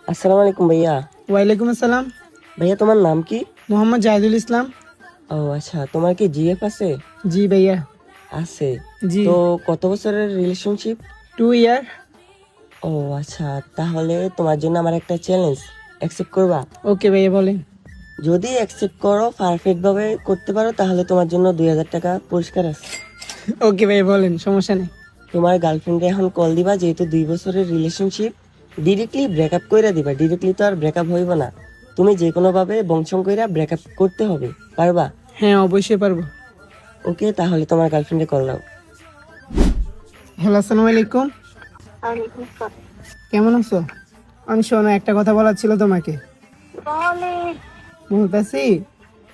আসসালামু আলাইকুম ভাইয়া। ওয়ালাইকুম আসসালাম। ভাইয়া তোমার নাম কি? মোহাম্মদ জাহিদুল ইসলাম। ও আচ্ছা, তোমার কি জিএফ আছে? জি ভাইয়া। আছে। জি। তো কত বছরের রিলেশনশিপ? 2 ইয়ার। ও আচ্ছা, তাহলে তোমার জন্য আমার একটা চ্যালেঞ্জ, অ্যাকসেপ্ট করবা? ওকে ভাইয়া বলেন। যদি অ্যাকসেপ্ট করো, পারফেক্ট ভাবে করতে পারো, তাহলে তোমার জন্য 2,000 টাকা পুরস্কার আছে। ওকে ভাইয়া বলেন, সমস্যা নেই। তোমার গার্লফ্রেন্ডে এখন কল দিবা, যেহেতু 2 বছরের রিলেশনশিপ, ডিরেক্টলি ব্রেকআপ কইরা দিবা। ডিরেক্টলি তো আর ব্রেকআপ হইব না, তুমি যে কোনো ভাবে বংশং কইরা ব্রেকআপ করতে হবে। পারবা? হ্যাঁ অবশ্যই পারবো। ওকে, তাহলে তোমার গার্লফ্রেন্ডে কল দাও। হ্যালো, আসসালামু আলাইকুম। ওয়ালাইকুম আসসালাম। কেমন আছো? আমি শোনো, একটা কথা বলার ছিল তোমাকে। বলে বলতেছি,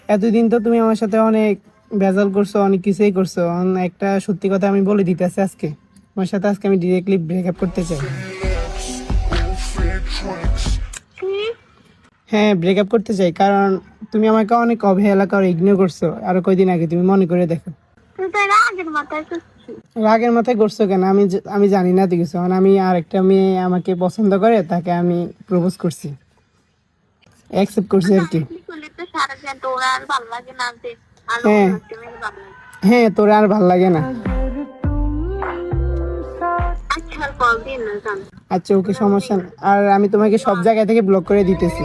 এতদিন তো তুমি আমার সাথে অনেক ভেজাল করছো, অনেক কিছুই করছো। একটা সত্যি কথা আমি বলে দিতেছি আজকে। তোমার সাথে আজকে আমি ডিরেক্টলি ব্রেকআপ করতে চাই। কি? হ্যাঁ, ব্রেকআপ করতে চাই, কারণ তুমি আমাকে অনেক অবহেলা করো, ইগনোর করছো। আরো কয়দিন আগে তুমি মনে করে দেখো। তুই তো রাগের মাথায় করছিস। রাগের মাথায় করছো কেন? আমি জানি না তো কিছু। মানে আমি আর একটা মেয়ে আমাকে পছন্দ করে, তাকে আমি প্রপোজ করছি, অ্যাকসেপ্ট করছি আর কি। কি করলি তো সারাদিন তোর আর ভালো লাগে না যে আলো হ্যাঁ তুমি ভালো লাগে। হ্যাঁ, তোর আর ভাল লাগে না। আচ্ছা আর কল দিন না জান। আচ্ছা ওকে, সমস্যা না। আর আমি তোমাকে সব জায়গা থেকে ব্লক করে দিতেছি।